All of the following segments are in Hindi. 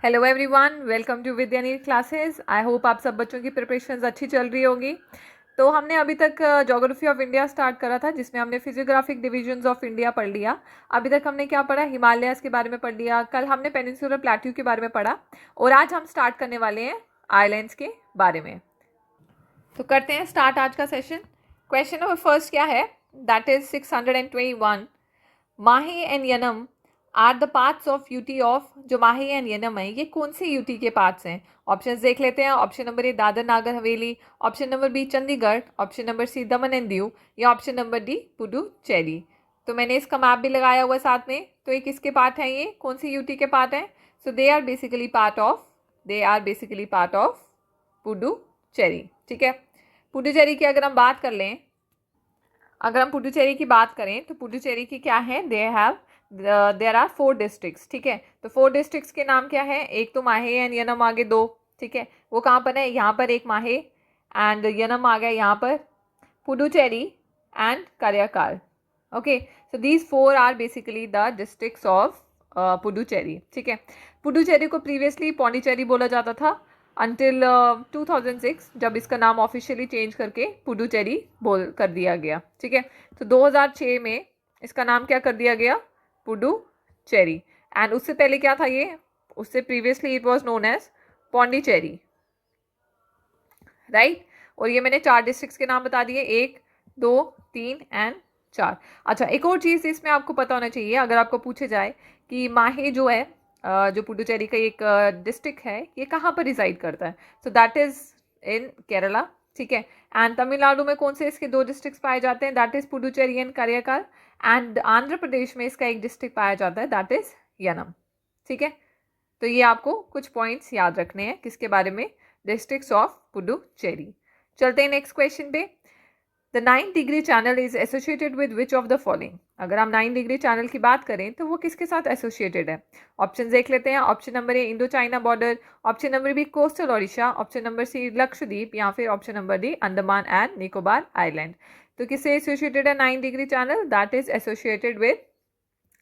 Hello everyone, welcome to Vidyani classes. I hope आप सब बच्चों की प्रिपरेशंस अच्छी चल रही होगी। तो हमने अभी तक ज्योग्राफी ऑफ इंडिया स्टार्ट करा था, जिसमें हमने फिजियोग्राफिक डिविजन्स ऑफ इंडिया पढ़ लिया। अभी तक हमने क्या पढ़ा? हिमालयाज के बारे में पढ़ लिया। कल हमने पेनिनसुलर प्लेट्यू के बारे में पढ़ा और आज हम स्टार्ट करने वाले हैं आइलैंड्स के बारे में। तो करते हैं स्टार्ट आज का सेशन। क्वेश्चन नंबर फर्स्ट क्या है? That is 621। Mahe and Yanam are the parts of UT of. जो माही एंड यनम है, ये कौन से यूटी के पार्ट्स हैं? ऑप्शंस देख लेते हैं। Option number A Dadra Nagar Haveli, option number B Chandigarh, option number C Daman and Diu, या ऑप्शन नंबर डी पुडुचेरी। तो मैंने इसका मैप भी लगाया हुआ है साथ में। तो ये किसके पार्ट हैं? ये कौन सी यूटी के पार्ट हैं? So they are basically part of Puducherry. ठीक है, पुडुचेरी की अगर हम बात कर लें, अगर हम पुडुचेरी की बात करें तो पुडुचेरी की क्या है? There are 4 districts. ठीक है, तो 4 डिस्ट्रिक्ट्स के नाम क्या है? एक तो माहे एंड यनम आगे 2। ठीक है, वो कहाँ पर है? यहाँ पर एक माहे एंड यनम आ गया यहाँ पर, Puducherry and Karaikal. Okay, so these 4 are basically the districts of Puducherry. ठीक है, पुडुचेरी को प्रीवियसली पौंडीचेरी बोला जाता था अंटिल 2006, जब इसका नाम ऑफिशियली चेंज करके पुडुचेरी बोल कर दिया गया। ठीक है, तो 2006 में इसका नाम क्या कर दिया गया? पुडुचेरी। एंड उससे पहले क्या था ये? उससे previously it was known as Pondicherry, right. और ये मैंने 4 डिस्ट्रिक्ट्स के नाम बता दिए, 1, 2, 3 एंड 4। अच्छा, एक और चीज़ इसमें आपको पता होना चाहिए, अगर आपको पूछे जाए कि माहे जो है, जो पुडुचेरी का एक डिस्ट्रिक्ट है, ये कहाँ पर रिजाइड करता है? So that is in Kerala. ठीक है, एंड तमिलनाडु में कौन से इसके 2 डिस्ट्रिक्ट्स पाए जाते हैं? That is Puducherry and Karaikal. And Andhra Pradesh में इसका एक डिस्ट्रिक्ट पाया जाता है, दैट इज यनम। ठीक है, तो ये आपको कुछ पॉइंट्स याद रखने हैं किसके बारे में? Districts of Puducherry. चलते हैं नेक्स्ट क्वेश्चन पे। The 9 degree channel is associated with which of the following. अगर हम 9 डिग्री चैनल की बात करें तो वो किसके साथ एसोसिएटेड है? ऑप्शन देख लेते हैं। Option number A Indo China border, option number B coastal Odisha, option number C Lakshadweep, या फिर option number D Andaman and Nicobar island. तो किससे एसोसिएटेड है 9 degree channel? That is associated with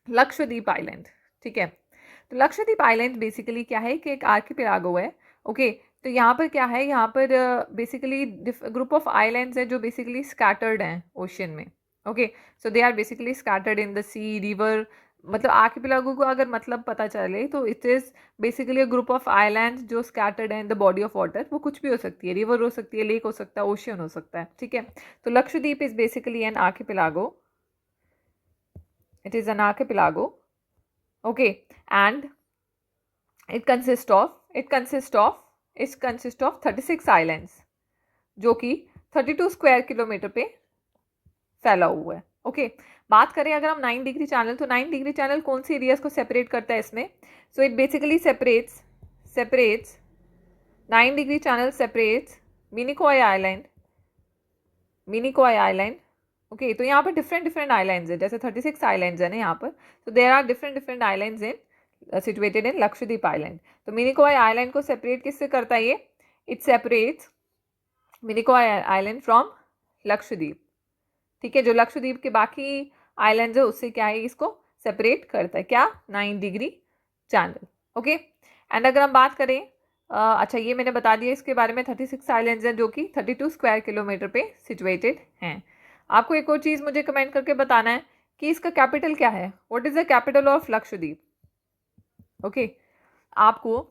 Lakshadweep island. ठीक है, तो लक्षद्वीप आइलैंड बेसिकली क्या है कि एक आर्किपेलागो है। ओके, तो यहाँ पर क्या है? यहाँ पर बेसिकली ग्रुप ऑफ आइलैंड्स है जो बेसिकली स्कैटर्ड हैं ओशन में। Okay, so they are basically scattered in the sea, river. मतलब आर्किपेलागो को अगर मतलब पता चले तो it is basically a group of islands जो स्कैटर्ड हैं in the body of water. वो कुछ भी हो सकती है, रिवर हो सकती है, लेक हो सकता है, ओशियन हो सकता है। ठीक है, तो Lakshadweep is basically an archipelago. It is an archipelago. okay, and it consists of 36 islands, जो कि 32 स्क्वायर किलोमीटर पे फैला हुआ है। ओके, बात करें अगर हम 9 डिग्री चैनल, तो 9 डिग्री चैनल कौन सी एरियाज को सेपरेट करता है इसमें? So it basically separates 9 degree channel separates Minicoy island. Okay, तो यहाँ पर डिफरेंट आइलैंड्स हैं, जैसे 36 आइलैंड्स हैं ना यहाँ पर। तो there are different islands in situated in Lakshadweep island. तो मिनिकॉय आइलैंड को सेपरेट किससे करता है ये? It separates Minicoy island from Lakshadweep. ठीक है, जो लक्षद्वीप के बाकी आइलैंड्स है उससे क्या है? इसको सेपरेट करता है क्या? 9 डिग्री चैनल। ओके, एंड अगर हम बात करें, अच्छा ये मैंने बता दिया इसके बारे में, 36 आइलैंड्स हैं जो कि 32 स्क्वायर किलोमीटर पे सिचुएटेड हैं। आपको एक और चीज़ मुझे कमेंट करके बताना है कि इसका कैपिटल क्या है? What is the capital of Lakshadweep? Okay, आपको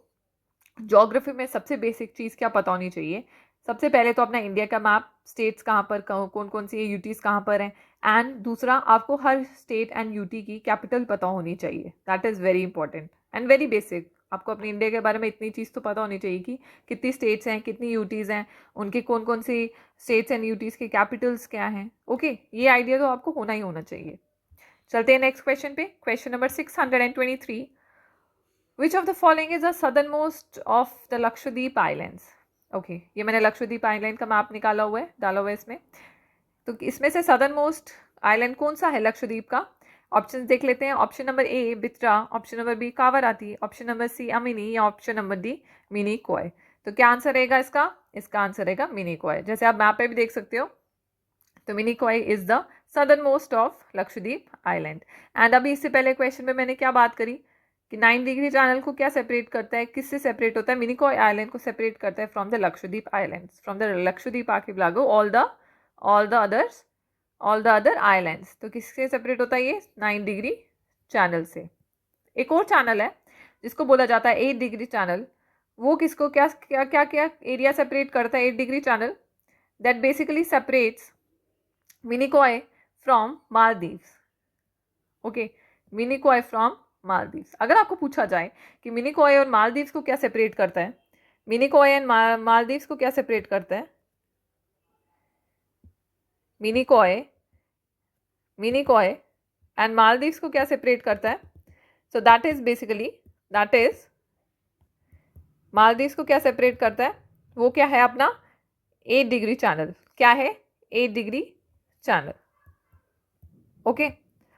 ज्योग्राफी में सबसे बेसिक चीज़ क्या पता होनी चाहिए? सबसे पहले तो अपना इंडिया का मैप, स्टेट्स कहाँ पर, कौन कौन सी यूटीज़ कहाँ पर हैं, एंड दूसरा आपको हर स्टेट एंड यूटी की कैपिटल पता होनी चाहिए। That is very important and very basic. आपको अपने इंडिया के बारे में इतनी चीज़ तो पता होनी चाहिए कि कितनी स्टेट्स हैं, कितनी यूटीज़ हैं, उनके कौन कौन सी स्टेट्स एंड यूटीज़ के कैपिटल्स क्या हैं। ओके, ये आइडिया तो आपको होना ही होना चाहिए। चलते हैं नेक्स्ट क्वेश्चन पे। Question number 623। Which of the following is the southern most of the Lakshadweep islands? Okay, ये मैंने लक्षद्वीप आइलैंड का मैप निकाला हुआ है, डाला हुआ है इसमें। तो इसमें से सदर्न मोस्ट आइलैंड कौन सा है लक्षद्वीप का? ऑप्शन देख लेते हैं। Option number A Bitra, option number B Kavaratti, option number C Amini, या ऑप्शन नंबर डी मिनिकॉय। तो क्या आंसर रहेगा इसका? इसका आंसर रहेगा मिनिकॉय। जैसे आप मैप पे भी देख सकते हो, तो Minicoy is the southern most of Lakshadweep island. And अभी इससे पहले क्वेश्चन में मैंने क्या बात करी कि 9 डिग्री चैनल को क्या सेपरेट करता है, किससे सेपरेट होता है? मिनिकॉय आइलैंड को सेपरेट करता है from the Lakshadweep islands, from the Lakshadweep archipelago all the other islands. तो किससे सेपरेट होता है ये? 9 डिग्री चैनल से। एक और चैनल है जिसको बोला जाता है 8 डिग्री चैनल। वो किसको क्या क्या क्या क्या एरिया सेपरेट करता है? 8 degree channel that basically separates Minicoy from Maldives. Okay, Minicoy from Maldives. अगर आपको पूछा जाए कि मिनिकॉय और मालदीव्स को क्या सेपरेट करता है, मिनिकॉय एंड मालदीव्स को क्या सेपरेट करता है? मिनिकॉय एंड मालदीव्स को क्या सेपरेट करता है? सो दैट इज मालदीव्स को क्या सेपरेट करता है? वो क्या है? अपना 8 डिग्री चैनल। क्या है? 8 डिग्री चैनल। ओके,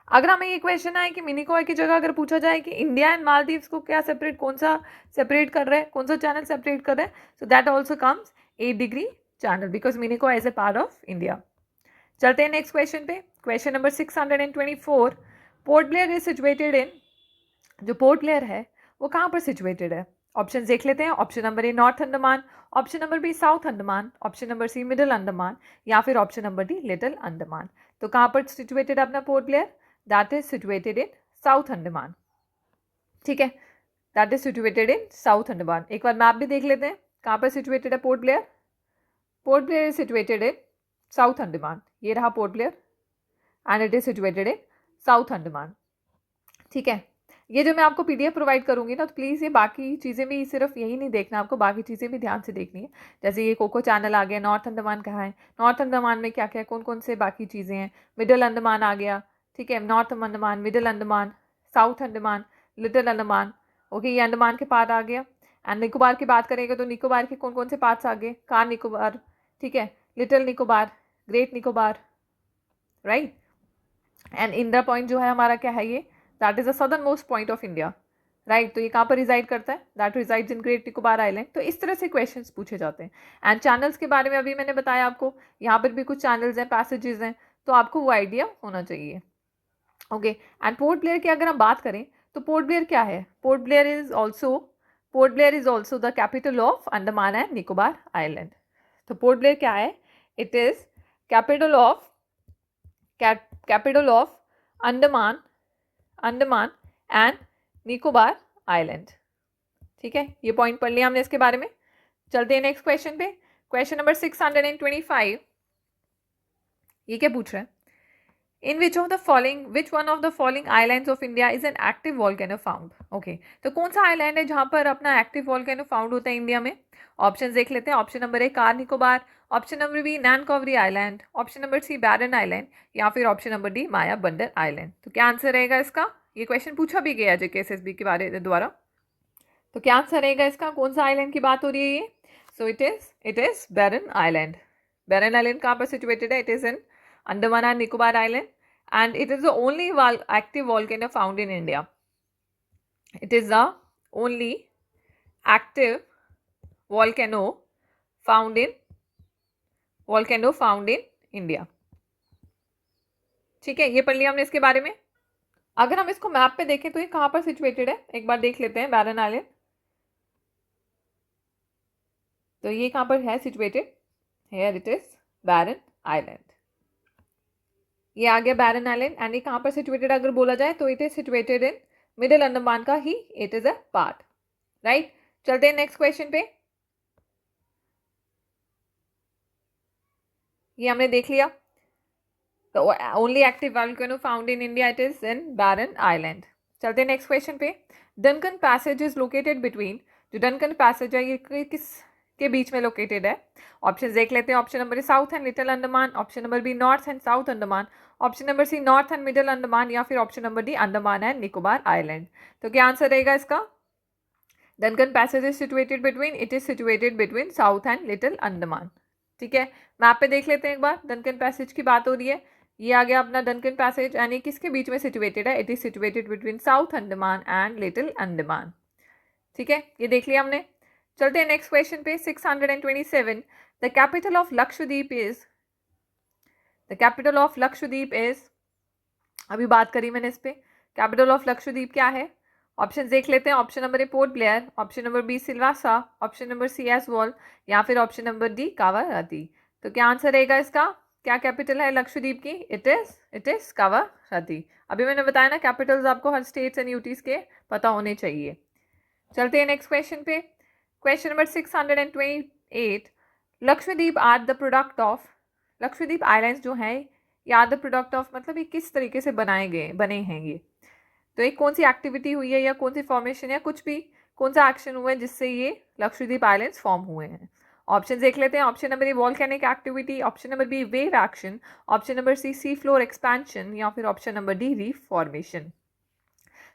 अगर हमें ये क्वेश्चन आए कि मिनिकॉय की जगह अगर पूछा जाए कि इंडिया एंड मालदीव्स को क्या सेपरेट, कौन सा सेपरेट कर रहा है, कौन सा चैनल सेपरेट कर रहा है, so that also comes 8 degree channel because Minicoy is a part of India. चलते हैं नेक्स्ट क्वेश्चन पे। Question number 624। Port Blair is situated in, जो पोर्ट ब्लेयर है वो कहाँ पर सिचुएटेड है? ऑप्शन देख लेते हैं। Option number A north Andaman, option number B south Andaman, option number C middle Andaman, या फिर option number D little Andaman. तो कहाँ पर सिचुएटेड है अपना Port Blair? That is situated in south Andaman. ठीक है, that is situated in south Andaman. एक बार मैप भी देख लेते हैं कहाँ पर सिचुएटेड है port Blair. Port Blair is situated in south Andaman. ये रहा port Blair and it is situated in south Andaman. ठीक है, ये जो मैं आपको पीडीएफ प्रोवाइड करूंगी ना, तो प्लीज़ ये बाकी चीज़ें भी, सिर्फ यही नहीं देखना, आपको बाकी चीज़ें भी ध्यान से देखनी है। जैसे ये कोको चैनल आ गया, नॉर्थ अंडमान कहाँ है, नॉर्थ अंडमान में क्या क्या कौन कौन से बाकी चीज़ें हैं, मिडिल अंडमान आ गया, ठीक है, north Andaman, middle Andaman, south Andaman, little Andaman. Okay, ये अंडमान के पार्ट आ गया। एंड निकोबार की बात करेंगे तो निकोबार के कौन कौन से पार्ट्स आ गए? कार निकोबार, ठीक है, little Nicobar, great Nicobar, right. And Indira point जो है हमारा क्या है? ये that is the southern most point of India, right. तो ये कहाँ पर रिजाइड करता है? That resides in great Nicobar island. तो इस तरह से क्वेश्चंस पूछे जाते हैं। एंड चैनल्स के बारे में अभी मैंने बताया आपको, यहाँ पर भी कुछ चैनल्स हैं, पैसेजेस हैं, तो आपको वो आइडिया होना चाहिए। ओके, एंड पोर्ट ब्लेयर की अगर हम बात करें तो पोर्ट ब्लेयर क्या है? Port Blair is also the capital of Andaman and Nicobar island. तो पोर्ट ब्लेयर क्या है? It is capital of Andaman and Nicobar island. ठीक है, ये पॉइंट पढ़ लिया हमने इसके बारे में। चलते हैं नेक्स्ट क्वेश्चन पे। Question number 625। ये क्या पूछ रहा है? In which one of the following islands of India is an active volcano found? Okay, तो कौन सा आइलैंड है जहां पर अपना एक्टिव वॉल्केनो फाउंड होता है इंडिया में? ऑप्शन देख लेते हैं। Option number A Car Nicobar, option number B Nancowry Island, option number C Barren Island, या फिर ऑप्शन नंबर डी माया बंदर आइलैंड। तो क्या आंसर रहेगा इसका? ये क्वेश्चन पूछा भी गया JKSSB के बारे द्वारा। तो क्या आंसर रहेगा इसका? कौन सा आइलैंड की बात हो रही है ये? So it is Barren island. Barren island कहाँ पर सिचुएटेड है? It is in Andaman and Nicobar Island, and it is the only active volcano found in India. It is the only active volcano found in India. ठीक है, ये पढ़ लिया हमने इसके बारे में। अगर हम इसको मैप पे देखें तो ये कहाँ पर सिचुएटेड है, एक बार देख लेते हैं। बैरन आइलैंड, तो ये कहाँ पर है situated? Here it is Barren island. ये आ गया बैरन आइलैंड। एंड ये कहाँ पर सिचुएटेड अगर बोला जाए तो it is situated in middle Andaman का ही it is a part, right. चलते हैं नेक्स्ट क्वेश्चन पे। ये हमने देख लिया। The only active volcano found in India, it is in Barren Island. चलते हैं नेक्स्ट क्वेश्चन पे। Duncan passage is located between, जो डनकन पैसेज है ये किस के बीच में लोकेटेड है? ऑप्शन देख लेते हैं। Option number A south and little Andaman, option number B north and south Andaman, option number C north and middle Andaman, या फिर option number D Andaman and Nicobar island. तो क्या आंसर रहेगा इसका? Duncan passage is situated between, it is situated between south and little Andaman. ठीक है, मैप पे देख लेते हैं एक बार। डनकन पैसेज की बात हो रही है, ये आ गया अपना डनकन पैसेज, यानी किसके बीच में सिचुएटेड है? It is situated between south Andaman and little Andaman. ठीक है, ये देख लिया हमने। चलते हैं नेक्स्ट क्वेश्चन पे। 627। The capital of Lakshadweep is, अभी बात करी मैंने इस पे। कैपिटल ऑफ लक्षद्वीप क्या है? ऑप्शन देख लेते हैं। Option number A Port Blair, option number B Silvassa, option number C Aizawl या फिर ऑप्शन नंबर डी कावारत्ती। तो क्या आंसर रहेगा इसका? क्या कैपिटल है लक्षद्वीप की? It is Kavaratti. अभी मैंने बताया ना कैपिटल्स आपको हर स्टेट्स एंड यूटीज के पता होने चाहिए। चलते हैं नेक्स्ट क्वेश्चन पे। Question number 628, Lakshadweep are the product of, Lakshadweep islands जो है ये आर द प्रोडक्ट ऑफ मतलब ये किस तरीके से बने हैं ये, तो एक कौन सी एक्टिविटी हुई है या कौन सी फॉर्मेशन या कुछ भी कौन सा एक्शन हुआ है जिससे ये लक्षद्वीप आइलैंड्स फॉर्म हुए हैं। ऑप्शन देख लेते हैं। Option number A volcanic activity, option number B wave action, option number C floor expansion या फिर option number D reef formation.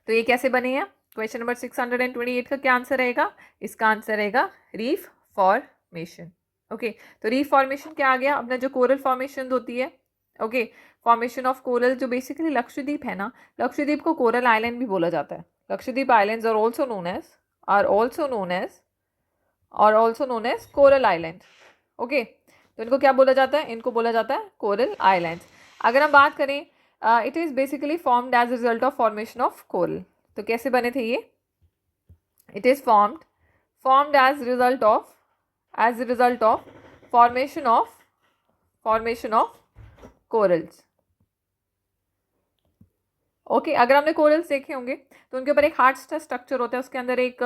तो ये कैसे बने हैं? क्वेश्चन नंबर 628 का क्या आंसर रहेगा? इसका आंसर रहेगा रीफ फॉर्मेशन। ओके, तो रीफ फॉर्मेशन क्या आ गया? अपना जो कोरल फॉर्मेशन होती है, ओके, फॉर्मेशन ऑफ कोरल जो बेसिकली लक्षद्वीप है ना, लक्षद्वीप को कोरल आइलैंड भी बोला जाता है। Lakshadweep islands are also known as coral island. Okay, तो इनको क्या बोला जाता है? इनको बोला जाता है कोरल आइलैंड्स। अगर हम बात करें it is basically formed as result of formation of coral. तो कैसे बने थे ये? It is formed as result of formation of corals. Okay, अगर हमने कोरल्स देखे होंगे तो उनके ऊपर एक हार्ड स्ट्रक्चर होता है, उसके अंदर एक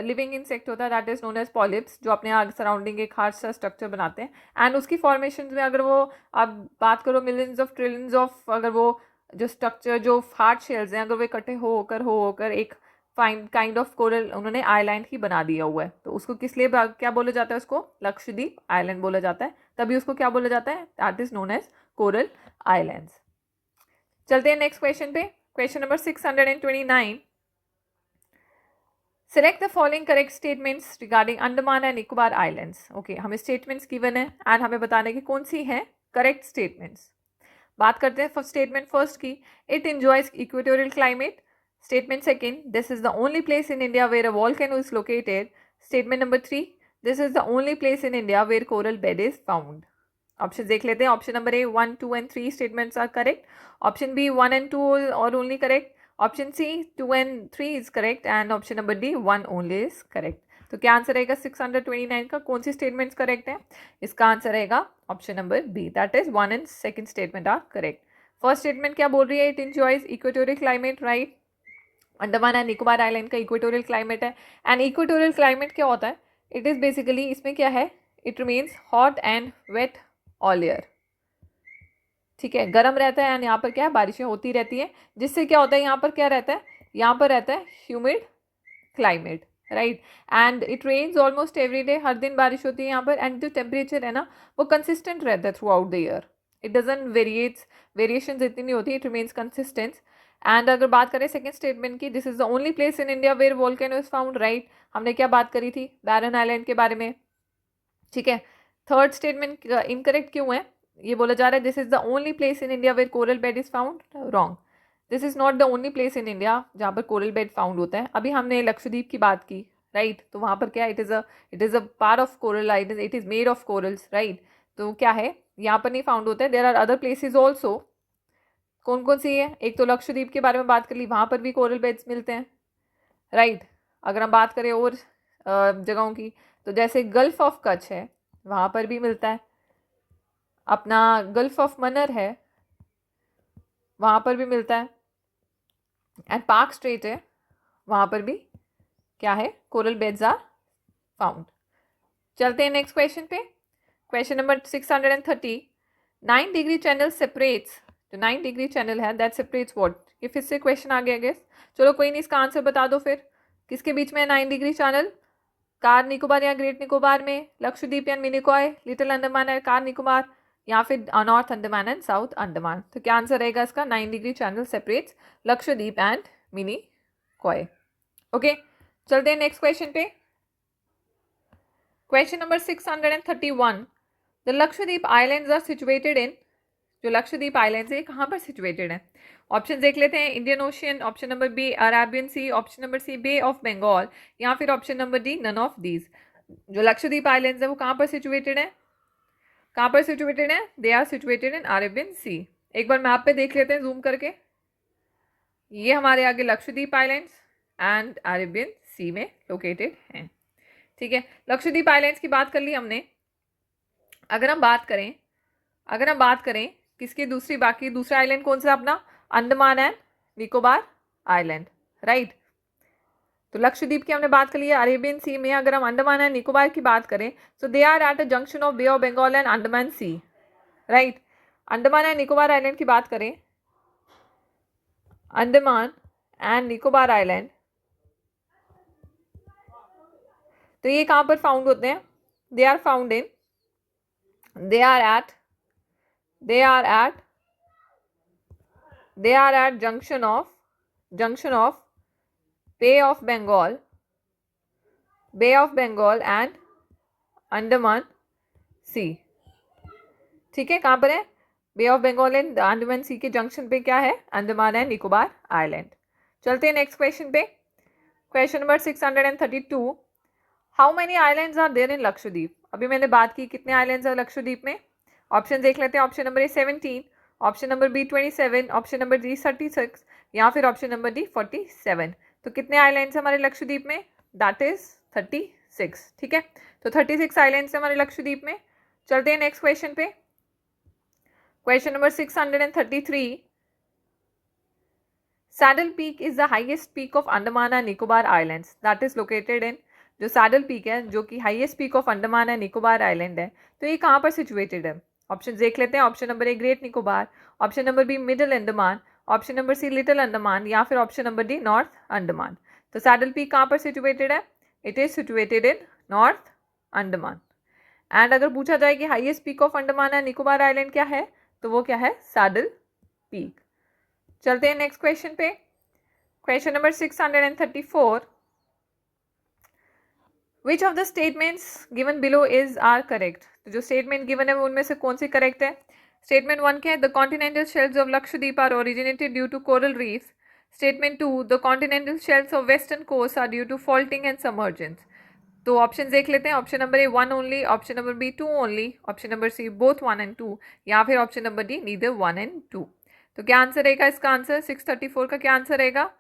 लिविंग इंसेक्ट होता है that is known as polyps, जो अपने सराउंडिंग एक हार्ड स्ट्रक्चर बनाते हैं। एंड उसकी फॉर्मेशन में अगर वो आप बात करो मिलियंस ऑफ ट्रिलियंस ऑफ, अगर वो जो स्ट्रक्चर जो हार्ड शेल्स हैं अगर वो इकट्ठे होकर एक काइंड ऑफ कोरल उन्होंने आइलैंड ही बना दिया हुआ है, तो उसको किस लिए क्या बोला जाता है? उसको लक्षद्वीप आइलैंड बोला जाता है, तभी उसको क्या बोला जाता है? That is known as coral islands. चलते हैं नेक्स्ट क्वेश्चन पे। Question number 629, select the following correct statements regarding Andaman and Nicobar islands. Okay, हमें स्टेटमेंट्स गिवन है एंड हमें बताने की कौन सी है करेक्ट स्टेटमेंट्स। बात करते हैं स्टेटमेंट फर्स्ट की। It enjoys equatorial climate. Statement second, this is the only place in India where a volcano is located. Statement number 3, this is the only place in India where coral bed is found. Option देख लेते हैं। Option number A 1, 2 and 3 statements are correct. Option B 1 and 2 और only correct. Option C 2 and 3 is correct and option number D 1 only is correct. तो क्या आंसर रहेगा 629 का? कौन सी स्टेटमेंट्स करेक्ट है? इसका आंसर रहेगा option number B, that is 1 and 2 statement are correct. First statement क्या बोल रही है? It enjoys equatorial climate, right. Andaman and Nicobar island का इक्वेटोरियल क्लाइमेट है। एंड इक्वेटोरियल क्लाइमेट क्या होता है? इट इज बेसिकली इसमें क्या है? It remains hot and wet all year, ठीक है, गर्म रहता है एंड यहाँ पर क्या है? बारिशें होती रहती है, जिससे क्या होता है? यहाँ पर क्या रहता है? यहाँ पर रहता है humid climate, right. And it rains almost every day, हर दिन बारिश होती है यहाँ पर। एंड जो टेम्परेचर है ना वो कंसिस्टेंट रहता है through out the year, it doesn't variation इतनी नहीं होती, इट रिमेन्स कंसिस्टेंट। एंड अगर बात करें सेकंड स्टेटमेंट की, this is the only place in India where volcano is found, right. हमने क्या बात करी थी? बैरन आइलैंड के बारे में, ठीक है। थर्ड स्टेटमेंट इनकरेक्ट क्यों है? ये बोला जा रहा है this is the only place in India where coral bed is found, wrong. This is not the only place in India जहाँ पर कोरल बेड फाउंड होता है। अभी हमने लक्षद्वीप की बात की, राइट, तो वहाँ पर क्या? It is a part of coral island, it is made of corals, right. तो क्या है? यहाँ पर नहीं फाउंड होता है। There are other places also. कौन कौन सी है? एक तो लक्षद्वीप के बारे में बात कर ली, वहाँ पर भी कोरल बेड्स मिलते हैं, राइट। अगर हम बात करें और जगहों की, तो जैसे गल्फ ऑफ कच्छ है वहाँ पर भी मिलता है, अपना गल्फ ऑफ मन्नार है वहाँ पर भी मिलता है, एंड पार्क स्ट्रेट है वहाँ पर भी क्या है? Coral beds are found. चलते हैं नेक्स्ट क्वेश्चन पे। Question number 630, 9 degree channel separates, जो 9 डिग्री चैनल है दैट सेपरेट्स व्हाट? ये फिर से क्वेश्चन आ गया गेस। चलो कोई नहीं, इसका आंसर बता दो फिर। किसके बीच में है 9 डिग्री चैनल? कार निकोबार या ग्रेट निकोबार में, लक्षद्वीप या मिनिकॉय, लिटिल अंडमान या कार निकोबार, या फिर north Andaman and south Andaman. तो क्या आंसर रहेगा इसका? 9 degree channel separates Lakshadweep and Minicoy. Okay, चलते हैं नेक्स्ट क्वेश्चन पे। Question number 631, the Lakshadweep islands are situated in, जो लक्षद्वीप आइलैंड्स है कहाँ पर सिचुएटेड है? ऑप्शन देख लेते हैं। Indian ocean, option number B Arabian sea, option number C bay of Bengal, या फिर option number D none of these. जो लक्षद्वीप आइलैंड्स है वो कहाँ पर सिचुएटेड है? कहाँ पर सिचुएटेड है? They are situated in Arabian sea. एक बार मैप पे देख लेते हैं जूम करके। ये हमारे आगे लक्षद्वीप आइलैंड्स, एंड अरेबियन सी में लोकेटेड हैं। ठीक है, लक्षद्वीप आइलैंड्स की बात कर ली हमने। अगर हम बात करें किसकी, दूसरा आइलैंड कौन सा अपना, Andaman and Nicobar island, right. तो लक्षद्वीप की हमने बात कर ली है। अरेबियन सी में अगर हम अंडमान एंड निकोबार की बात करें, so they are at a junction of bay of Bengal and Andaman sea, right. Andaman and Nicobar island की बात करें, अंडमान एंड निकोबार आइलैंड, तो ये कहां पर फाउंड होते हैं, they are at junction of Bay of Bengal and Andaman sea. ठीक है, कहां पर है, bay of Bengal and Andaman sea के जंक्शन पे क्या है, अंडमान एंड निकोबार आइलैंड। चलते हैं नेक्स्ट क्वेश्चन पे, question number 632। How many islands are there in Lakshadweep. अभी मैंने बात की कितने आइलैंड्स हैं लक्षद्वीप में। ऑप्शन देख लेते हैं। Option number A 17, option number B 27, option number D 36 या फिर ऑप्शन नंबर डी 47। तो कितने आइलैंड्स हमारे लक्षद्वीप में, दैट इज 36। ठीक है, तो 36 आइलैंड्स हमारे लक्षद्वीप में। चलते हैं नेक्स्ट क्वेश्चन पे, question number 633। Saddle peak is the highest peak of Andaman and Nicobar islands that is located in, जो सैडल पीक है जो कि highest peak of Andaman and Nicobar island है, तो ये कहाँ पर सिचुएटेड है। ऑप्शन देख लेते हैं। Option number A great Nicobar, option number B middle Andaman, option number C little Andaman या फिर option number D north Andaman. तो सैडल पीक कहाँ पर सिचुएटेड है, it is situated in north Andaman. And अगर पूछा जाए कि highest peak of Andaman and Nicobar island क्या है, तो वो क्या है, सैडल पीक। चलते हैं नेक्स्ट क्वेश्चन पे, question number 634। Which of the statements given below is are correct. तो जो स्टेटमेंट गिवन है वो उनमें से कौन सी करेक्ट है। स्टेटमेंट 1 क्या है, the continental shells of Lakshadweep are originated due to coral reefs. Statement 2, the continental shells of western coast are due to faulting and submergence. तो ऑप्शन देख लेते हैं। Option number A 1 only, option number B 2 only, option number C both 1 and 2 या फिर option number D neither 1 and 2। तो क्या आंसर रहेगा इसका, आंसर 634 का क्या आंसर रहेगा,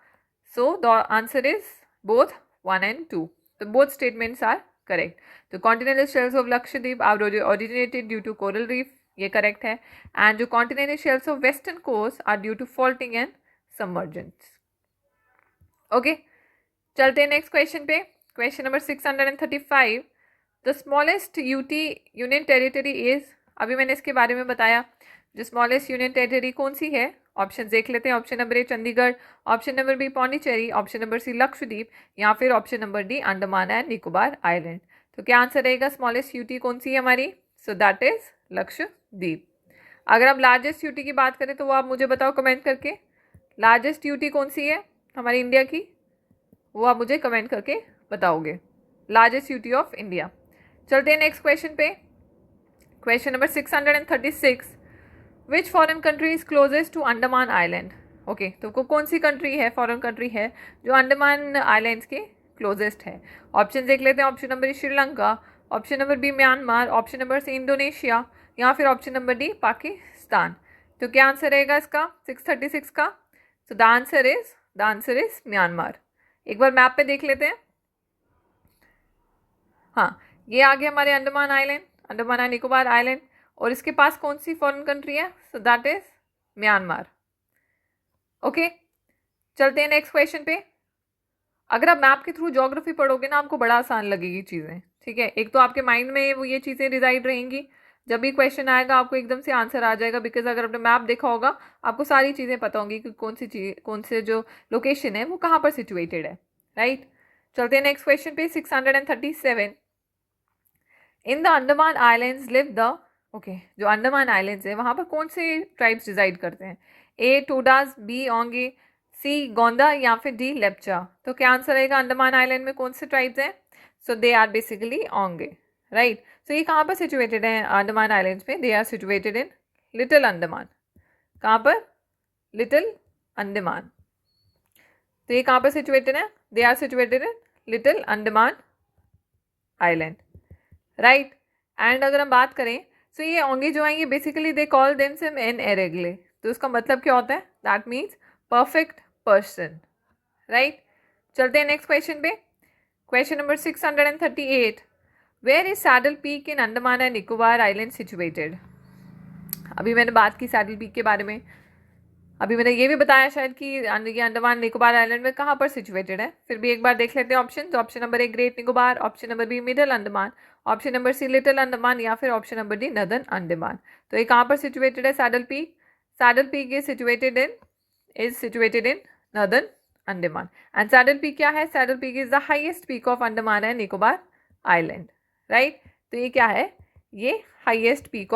so the answer is both 1 and 2। तो बोथ स्टेटमेंट्स आर करेक्ट। तो continental shells of Lakshadweep are originated due to coral reef, ये करेक्ट है। एंड जो continental shells of western coast are due to faulting and submergence. Okay, चलते हैं नेक्स्ट क्वेश्चन पे, question number 635। The smallest UT union territory is, अभी मैंने इसके बारे में बताया, जो स्मॉलेस्ट यूनियन टेरिटरी कौन सी है। ऑप्शन देख लेते हैं। Option number A Chandigarh, option number B Pondicherry, option number C Lakshadweep या फिर option number D Andaman and Nicobar island. तो क्या आंसर रहेगा, स्मॉलेस्ट यूटी कौन सी है हमारी, सो दैट इज लक्षद्वीप। अगर आप लार्जेस्ट यूटी की बात करें तो वो आप मुझे बताओ कमेंट करके, लार्जेस्ट यूटी कौन सी है हमारी इंडिया की, वो आप मुझे कमेंट करके बताओगे, लार्जेस्ट यूटी ऑफ इंडिया। चलते हैं नेक्स्ट क्वेश्चन पे, question number 636। Which foreign country is closest to Andaman island. Okay, तो कौन सी कंट्री है, फॉरेन कंट्री है जो अंडमान आइलैंड्स के क्लोजेस्ट है। ऑप्शन देख लेते हैं। Option number Sri Lanka, option number B Myanmar, option number C Indonesia या फिर ऑप्शन नंबर डी पाकिस्तान। तो क्या आंसर रहेगा इसका 636 का, सो द आंसर इज म्यांमार। एक बार मैप पे देख लेते हैं। हाँ, ये आ गया हमारे Andaman island, Andaman and Nicobar island, और इसके पास कौन सी फॉरेन कंट्री है, so that is Myanmar. Okay, चलते हैं नेक्स्ट क्वेश्चन पे। अगर आप मैप के थ्रू ज्योग्राफी पढ़ोगे ना, आपको बड़ा आसान लगेगी चीज़ें। ठीक है, एक तो आपके माइंड में वो ये चीज़ें रिजाइड रहेंगी, जब भी क्वेश्चन आएगा आपको एकदम से आंसर आ जाएगा, बिकॉज अगर आपने मैप देखा होगा आपको सारी चीज़ें पता होंगी कि कौन से जो लोकेशन है वो कहाँ पर सिचुएटेड है, राइट। चलते हैं नेक्स्ट क्वेश्चन पे, 637। In the Andaman islands live the, okay, जो अंडमान आइलैंड्स है वहाँ पर कौन से ट्राइब्स डिसाइड करते हैं, ए टोडास, बी ओंगे, सी गोंदा या फिर डी लेप्चा। तो क्या आंसर रहेगा, अंडमान आइलैंड में कौन से ट्राइब्स हैं, so they are basically Onge, right. So ये कहाँ पर सिचुएटेड है अंडमान आइलैंड्स में, they are situated in little Andaman. कहाँ पर, लिटिल अंडमान। तो ये कहाँ पर सिचुएटेड है, they are situated in little Andaman island, right. And अगर हम बात करें, सो ये ओंगे जो हैं ये basically they call themselves En Eregale. तो उसका मतलब क्या होता है, that means perfect person, right. चलते हैं नेक्स्ट क्वेश्चन पे। Question number 638, where is Saddle Peak in Andaman and Nicobar island situated. अभी मैंने बात की सैडल पीक के बारे में, अभी मैंने ये भी बताया शायद कि ये अंडमान निकोबार आइलैंड में कहाँ पर सिचुएटेड है। फिर भी एक बार देख लेते हैं ऑप्शन। तो option number A great Nicobar, option number B middle Andaman, option number C little Andaman, या फिर option number D northern Andaman. तो ये कहाँ पर सिचुएटेड है saddle peak? Saddle peak is situated in northern Andaman. And saddle peak क्या है? Saddle peak is the highest peak of Andaman and Nicobar island, right. तो ये क्या है? ये highest peak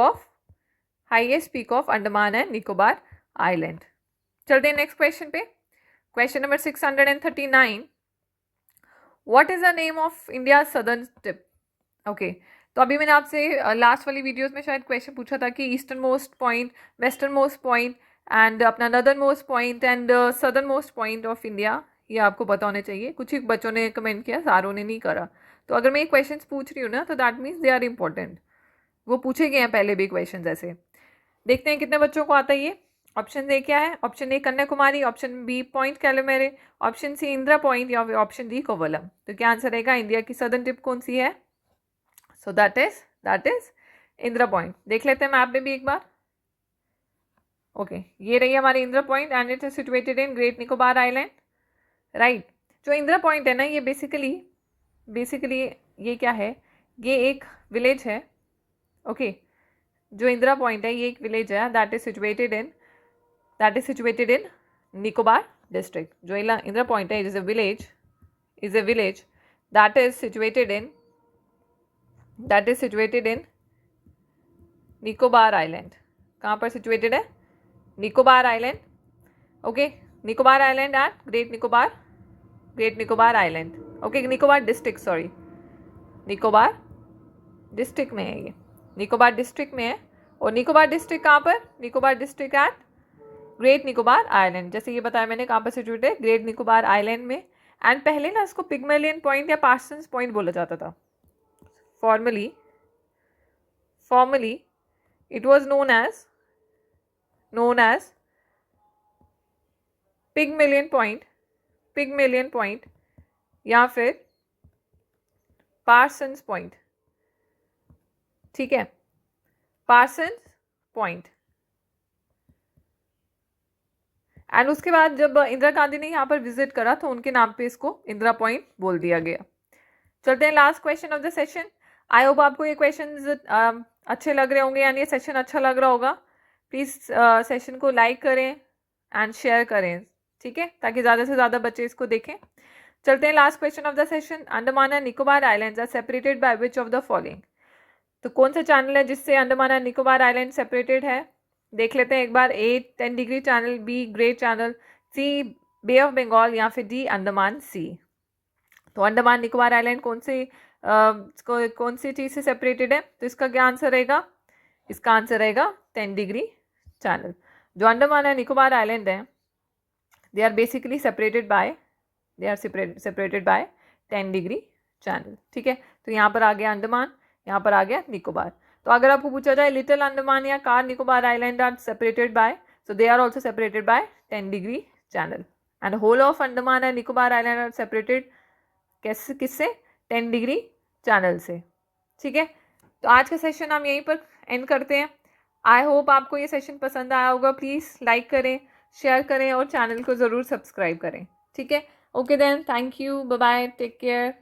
of Andaman and Nicobar island. चलते हैं नेक्स्ट क्वेश्चन पे। Question number 639, what is the name of India southern tip? Okay, तो अभी मैंने आपसे लास्ट वाली वीडियोस में शायद क्वेश्चन पूछा था कि eastern most point, western most point and अपना northern most point and southern most point of India, ये आपको पता होने चाहिए। कुछ ही बच्चों ने कमेंट किया, सारों ने नहीं करा। तो अगर मैं ये क्वेश्चन पूछ रही हूँ ना, तो that means they are important. वो पूछे गए हैं पहले भी क्वेश्चन ऐसे। देखते हैं कितने बच्चों को आता है ये। ऑप्शन ए क्या है? Option A Kanyakumari, option B Point Calimere, option C Indira Point, या फिर ऑप्शन डी कोवलम। तो क्या आंसर रहेगा? इंडिया की सदर्न टिप कौन सी है? So that is Indira point. देख लेते हैं मैप में भी एक बार। ओके, ये रही हमारी Indira point and it is situated in great Nicobar island, right. जो इंदिरा पॉइंट है ना, ये बेसिकली ये क्या है? ये एक विलेज है। ओके, जो इंदिरा पॉइंट है ये एक विलेज है that is situated in Nicobar district. जो इंदिरा पॉइंट है is a village that is situated in Nicobar island. कहाँ पर सिचुएटेड है? Nicobar island. Okay, Nicobar island and great Nicobar island. Okay, Nicobar district, sorry, Nicobar district में है ये, निकोबार डिस्ट्रिक्ट में है। और निकोबार डिस्ट्रिक्ट कहाँ पर? Nicobar district at great Nicobar island. जैसे ये बताया मैंने, कहाँ पर सिचुएटेड है? ग्रेट निकोबार आइलैंड में। एंड पहले ना इसको पिग्मेलियन पॉइंट या पार्सन्स पॉइंट बोला जाता था। Formerly it was known as Pygmalion point या फिर पार्सन्स पॉइंट, ठीक है, पार्सन्स पॉइंट। एंड उसके बाद जब इंदिरा गांधी ने यहाँ पर विजिट करा तो उनके नाम पे इसको इंदिरा पॉइंट बोल दिया गया। चलते हैं last question of the session. I hope आपको ये क्वेश्चन अच्छे लग रहे होंगे, यानी ये सेशन अच्छा लग रहा होगा। प्लीज़ सेशन को लाइक करें एंड शेयर करें, ठीक है, ताकि ज़्यादा से ज़्यादा बच्चे इसको देखें। चलते हैं last question of the session. Andaman and Nicobar islands are separated by which of the following. तो कौन सा चैनल है जिससे Andaman and Nicobar island separated है? देख लेते हैं एक बार। A 10 degree channel, B great channel, C bay of Bengal, या फिर डी अंडमान सी। तो अंडमान निकोबार आइलैंड कौन सी चीज़ से सेपरेटेड है? तो इसका क्या आंसर रहेगा? इसका आंसर रहेगा 10 डिग्री चैनल। जो अंडमान एंड निकोबार आइलैंड है, they are basically separated by 10 degree channel, ठीक है। तो यहाँ पर आ गया अंडमान, यहाँ पर आ गया निकोबार। तो अगर आपको पूछा जाए लिटिल अंडमान या Car Nicobar island are separated by, so they are also separated by 10 degree channel. And whole of Andaman and Nicobar island are separated किससे? 10 डिग्री चैनल से, ठीक है। तो आज का सेशन हम यहीं पर एंड करते हैं। आई होप आपको ये सेशन पसंद आया होगा। प्लीज़ लाइक करें, शेयर करें और चैनल को ज़रूर सब्सक्राइब करें, ठीक है। Okay then, thank you, bye bye, take care.